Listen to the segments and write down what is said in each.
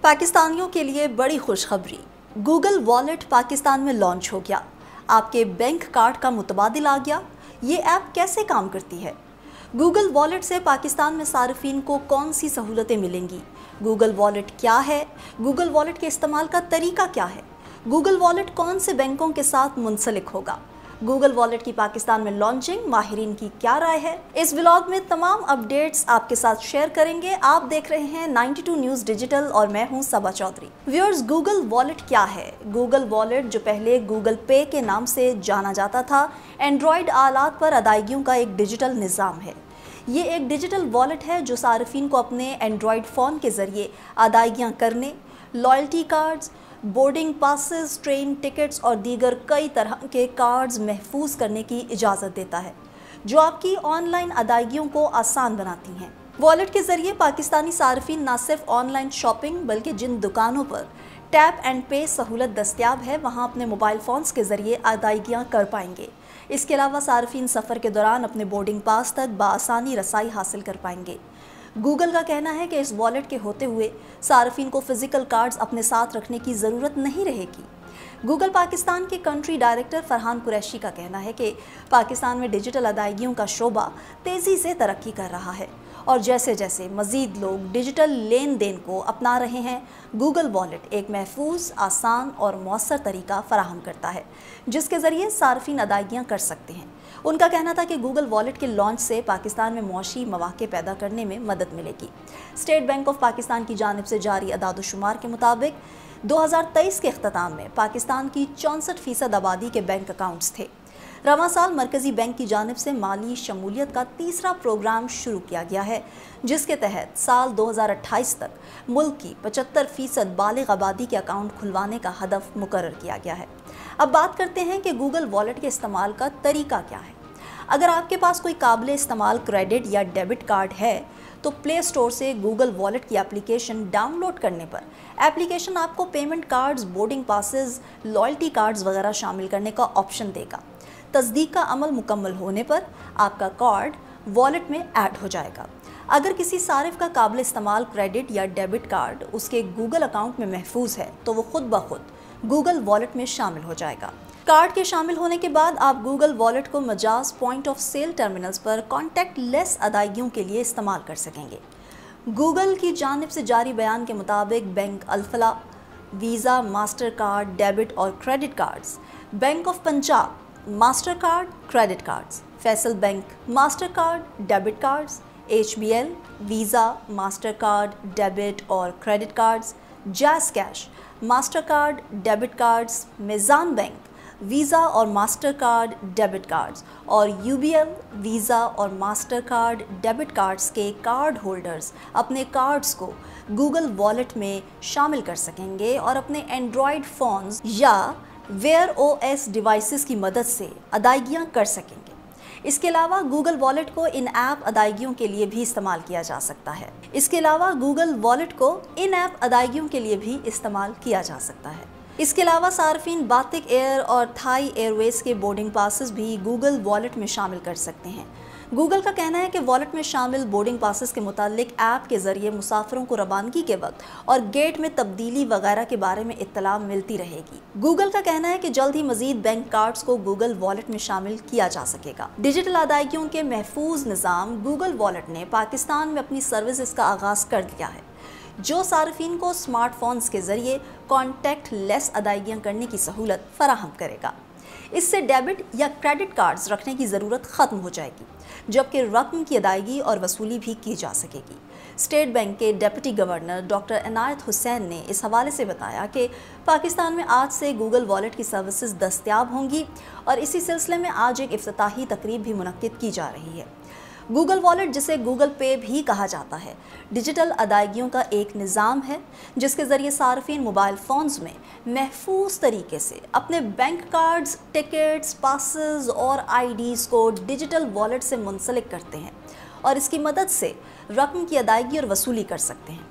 पाकिस्तानियों के लिए बड़ी खुशखबरी, गूगल वॉलेट पाकिस्तान में लॉन्च हो गया। आपके बैंक कार्ड का मुतबादिल आ गया। ये ऐप कैसे काम करती है? गूगल वॉलेट से पाकिस्तान में सार्फिन को कौन सी सहूलतें मिलेंगी? गूगल वॉलेट क्या है? गूगल वॉलेट के इस्तेमाल का तरीका क्या है? गूगल वॉलेट कौन से बैंकों के साथ मुंसलिक होगा? गूगल वॉलेट की पाकिस्तान में लॉन्चिंग, माहिरीन की क्या राय है? इस व्लॉग में तमाम अपडेट्स आपके साथ शेयर करेंगे। आप देख रहे हैं 92 न्यूज़ डिजिटल और मैं हूं सबा चौधरी। व्यूअर्स, गूगल वॉलेट क्या है? गूगल वॉलेट, जो पहले गूगल पे के नाम से जाना जाता था, एंड्रॉयड आलात पर अदायगियों का एक डिजिटल निज़ाम है। ये एक डिजिटल वॉलेट है जो सार्फिन को अपने एंड्रॉयड फ़ोन के ज़रिए अदायगियाँ करने, loyalty cards, boarding passes, train tickets और दीगर कई तरह के कार्ड्स महफूज करने की इजाज़त देता है, जो आपकी ऑनलाइन अदायगियों को आसान बनाती हैं। वॉलेट के ज़रिए पाकिस्तानी सार्फिन न सिर्फ ऑनलाइन शॉपिंग बल्कि जिन दुकानों पर टैप एंड पे सहूलत दस्तियाब है वहाँ अपने मोबाइल फ़ोन्स के ज़रिए अदायगियाँ कर पाएंगे। इसके अलावा सार्फिन सफ़र के दौरान अपने बोर्डिंग पास तक बआसानी रसाई हासिल कर पाएंगे। गूगल का कहना है कि इस वॉलेट के होते हुए सार्फिन को फ़िज़िकल कार्ड्स अपने साथ रखने की ज़रूरत नहीं रहेगी। गूगल पाकिस्तान के कंट्री डायरेक्टर फरहान कुरैशी का कहना है कि पाकिस्तान में डिजिटल अदायगियों का शोबा तेज़ी से तरक्की कर रहा है और जैसे जैसे मज़ीद लोग डिजिटल लेन देन को अपना रहे हैं, गूगल वॉलेट एक महफूज, आसान और मौसर तरीका फराहम करता है जिसके ज़रिए सार्फिन अदायगियाँ कर सकते हैं। उनका कहना था कि गूगल वॉलेट के लॉन्च से पाकिस्तान में मौशी मौक़े पैदा करने में मदद मिलेगी। स्टेट बैंक ऑफ पाकिस्तान की जानिब से जारी अदाद-ओ-शुमार के मुताबिक 2023 के इख्तिताम में पाकिस्तान की 64% आबादी के बैंक अकाउंट्स थे। रवां साल मरकज़ी बैंक की जानिब से माली शमूलियत का तीसरा प्रोग्राम शुरू किया गया है, जिसके तहत साल 2028 तक मुल्क की 75% बालिग आबादी के अकाउंट खुलवाने का हदफ मुकर्रर किया गया है। अब बात करते हैं कि गूगल वॉलेट के इस्तेमाल का तरीका क्या है। अगर आपके पास कोई काबिल इस्तेमाल क्रेडिट या डेबिट कार्ड है तो प्ले स्टोर से गूगल वॉलेट की एप्लीकेशन डाउनलोड करने पर एप्लीकेशन आपको payment cards, boarding passes, loyalty cards वगैरह शामिल करने का ऑप्शन देगा। तस्दीक का अमल मुकम्मल होने पर आपका कार्ड वॉलेट में ऐड हो जाएगा। अगर किसी सारिफ का काबिल इस्तेमाल क्रेडिट या डेबिट कार्ड उसके गूगल अकाउंट में महफूज है तो वो खुद ब खुद गूगल वॉलेट में शामिल हो जाएगा। कार्ड के शामिल होने के बाद आप गूगल वॉलेट को मजाज पॉइंट ऑफ सेल टर्मिनल्स पर कॉन्टैक्ट लेस अदायगियों के लिए इस्तेमाल कर सकेंगे। गूगल की जानिब से जारी बयान के मुताबिक bank Alfalah, Visa, Mastercard, debit और credit cards, bank of Punjab, Mastercard, credit cards, Faisal bank, Mastercard, debit cards, HBL, Visa, Mastercard, debit और credit cards, Jazz Cash, Mastercard, debit cards, Meezan bank, Visa और Mastercard, debit cards और UBL, Visa और Mastercard, debit cards के card holders अपने cards को Google Wallet में शामिल कर सकेंगे और अपने एंड्रॉयड फ़ोन्स या वेयर OS डिवाइसेस की मदद से अदायगियाँ कर सकेंगे। इसके अलावा गूगल वॉलेट को इन ऐप अदायगियों के लिए भी इस्तेमाल किया जा सकता है। इसके अलावा गूगल वॉलेट को इन ऐप अदायगियों के लिए भी इस्तेमाल किया जा सकता है। इसके अलावा सार्फिन बातिक एयर और थाई एयरवेज के बोर्डिंग पासेस भी गूगल वॉलेट में शामिल कर सकते हैं। गूगल का कहना है कि वॉलेट में शामिल बोर्डिंग पासेस के मुतालिक ऐप के ज़रिए मुसाफिरों को रवानगी के वक्त और गेट में तब्दीली वगैरह के बारे में इत्तला मिलती रहेगी। गूगल का कहना है कि जल्द ही मज़ीद बैंक कार्ड्स को गूगल वॉलेट में शामिल किया जा सकेगा। डिजिटल अदायगियों के महफूज निज़ाम गूगल वॉलेट ने पाकिस्तान में अपनी सर्विसेज का आगाज़ कर दिया है, जो सार्फिन को स्मार्टफोन्स के ज़रिए कॉन्टैक्ट लेस अदायगियाँ करने की सहूलत फराहम करेगा। इससे डेबिट या क्रेडिट कार्ड्स रखने की ज़रूरत ख़त्म हो जाएगी, जबकि रकम की अदायगी और वसूली भी की जा सकेगी। स्टेट बैंक के डिप्टी गवर्नर डॉक्टर इनायत हुसैन ने इस हवाले से बताया कि पाकिस्तान में आज से गूगल वॉलेट की सर्विसेज दस्तयाब होंगी और इसी सिलसिले में आज एक इफ्तिताही तकरीब भी मुनक्किद की जा रही है। गूगल वॉलेट, जिसे गूगल पे भी कहा जाता है, डिजिटल अदायगियों का एक निज़ाम है जिसके ज़रिए सार्फिन मोबाइल फ़ोन्स में महफूज तरीके से अपने बैंक कार्ड्स, टिकट्स, पासेस और IDs को डिजिटल वॉलेट से मुंसलिक करते हैं और इसकी मदद से रकम की अदायगी और वसूली कर सकते हैं।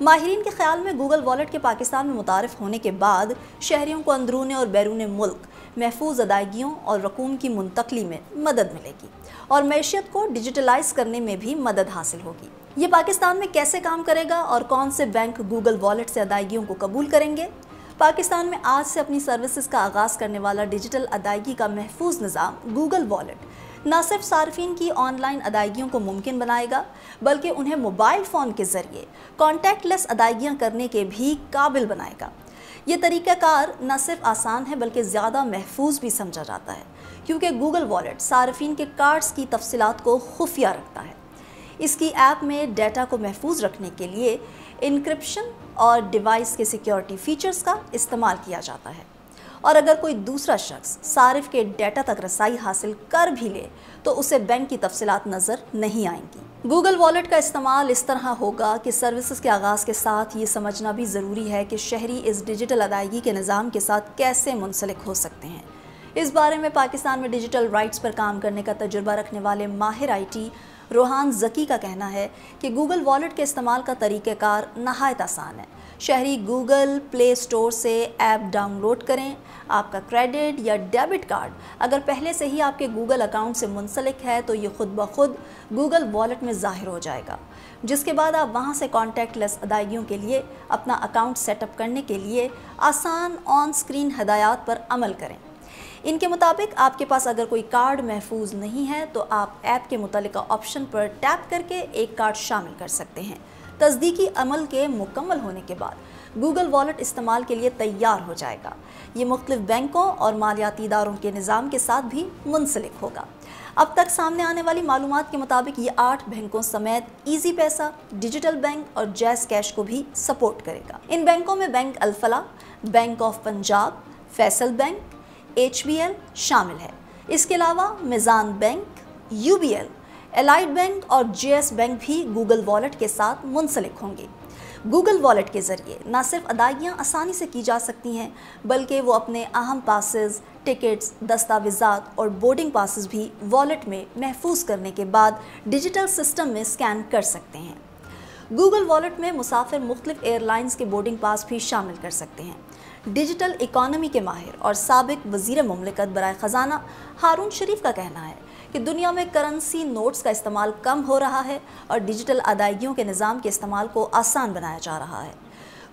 माहिरीन के ख्याल में गूगल वॉलेट के पाकिस्तान में मुतारिफ होने के बाद शहरियों को अंदरूनी और बैरून मुल्क महफूज अदायगियों और रकूम की मुंतकली में मदद मिलेगी और मैशियत को डिजिटलाइज करने में भी मदद हासिल होगी। ये पाकिस्तान में कैसे काम करेगा और कौन से बैंक गूगल वॉलेट से अदायगियों को कबूल करेंगे? पाकिस्तान में आज से अपनी सर्विसेज का आगाज़ करने वाला डिजिटल अदायगी का महफूज निज़ाम गूगल वॉलेट न सिर्फ सार्फिन की ऑनलाइन अदायगियों को मुमकिन बनाएगा, बल्कि उन्हें मोबाइल फ़ोन के ज़रिए कॉन्टैक्टलेस अदायगियाँ करने के भी काबिल बनाएगा। ये तरीक़ाकार न सिर्फ आसान है बल्कि ज़्यादा महफूज भी समझा जाता है, क्योंकि गूगल वॉलेट सार्फिन के कार्ड्स की तफसीलात को खुफिया रखता है। इसकी ऐप में डेटा को महफूज रखने के लिए इनक्रिप्शन और डिवाइस के सिक्योरिटी फीचर्स का इस्तेमाल किया जाता है, और अगर कोई दूसरा शख्स सारिफ के डेटा तक रसाई हासिल कर भी ले तो उसे बैंक की तफसीलात नज़र नहीं आएंगी। गूगल वॉलेट का इस्तेमाल इस तरह होगा कि सर्विसेज के आगाज़ के साथ ये समझना भी ज़रूरी है कि शहरी इस डिजिटल अदायगी के निज़ाम के साथ कैसे मुंसलिक हो सकते हैं। इस बारे में पाकिस्तान में डिजिटल राइट्स पर काम करने का तजुर्बा रखने वाले माहिर IT रोहान ज़की का कहना है कि गूगल वॉलेट के इस्तेमाल का तरीक़ाकार नहायत आसान है। शहरी गूगल प्ले स्टोर से ऐप डाउनलोड करें। आपका क्रेडिट या डेबिट कार्ड अगर पहले से ही आपके गूगल अकाउंट से मुंसलिक है तो ये खुद ब खुद गूगल वॉलेट में ज़ाहिर हो जाएगा, जिसके बाद आप वहां से कॉन्टैक्टलेस अदायगियों के लिए अपना अकाउंट सेटअप करने के लिए आसान ऑन स्क्रीन हदायत पर अमल करें। इनके मुताबिक आपके पास अगर कोई कार्ड महफूज नहीं है तो आप ऐप के मुतल्लिका ऑप्शन पर टैप करके एक कार्ड शामिल कर सकते हैं। तस्दीकी अमल के मुकम्मल होने के बाद गूगल वॉलेट इस्तेमाल के लिए तैयार हो जाएगा। ये मुख्तलिफ बैंकों और मालियाती इदारों के निज़ाम के साथ भी मुंसलिक होगा। अब तक सामने आने वाली मालूमात के मुताबिक ये 8 बैंकों समेत ईजी पैसा, डिजिटल बैंक और जैज़ कैश को भी सपोर्ट करेगा। इन बैंकों में bank Alfalah, bank of Punjab, Faisal bank, HBL शामिल है। इसके अलावा Meezan bank, UBL, Allied bank और JS बैंक भी गूगल वॉलेट के साथ मुंसलिक होंगे। गूगल वॉलेट के ज़रिए न सिर्फ अदायगियाँ आसानी से की जा सकती हैं, बल्कि वो अपने अहम पासेस, टिकट्स, दस्तावेज़ात और बोर्डिंग पासेस भी वॉलेट में महफूज करने के बाद डिजिटल सिस्टम में स्कैन कर सकते हैं। गूगल वॉलेट में मुसाफिर मुख्तलिफ एयरलाइंस के बोर्डिंग पास भी शामिल कर सकते हैं। डिजिटल इकॉनमी के माहिर और साबिक वज़ीर मुमलिकत बराए ख़जाना हारून शरीफ का कहना है कि दुनिया में करेंसी नोट्स का इस्तेमाल कम हो रहा है और डिजिटल अदायगियों के निज़ाम के इस्तेमाल को आसान बनाया जा रहा है।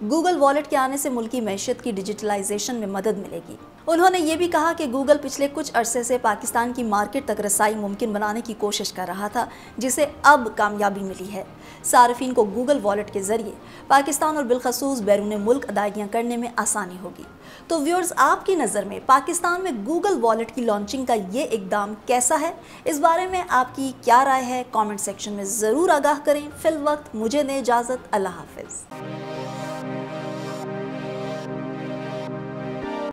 गूगल वॉलेट के आने से मुल्की मैशत की डिजिटलाइजेशन में मदद मिलेगी। उन्होंने ये भी कहा कि गूगल पिछले कुछ अरसे से पाकिस्तान की मार्केट तक रसाई मुमकिन बनाने की कोशिश कर रहा था, जिसे अब कामयाबी मिली है। सार्फिन को गूगल वॉलेट के ज़रिए पाकिस्तान और बिलखसूस बैरून मुल्क अदायगियाँ करने में आसानी होगी। तो व्यूअर्स, आपकी नज़र में पाकिस्तान में गूगल वॉलेट की लॉन्चिंग का ये इक़दाम कैसा है? इस बारे में आपकी क्या राय है? कमेंट सेक्शन में ज़रूर आगाह करें। फिल वक्त मुझे दें इजाज़त। अल्लाह हाफ़िज़।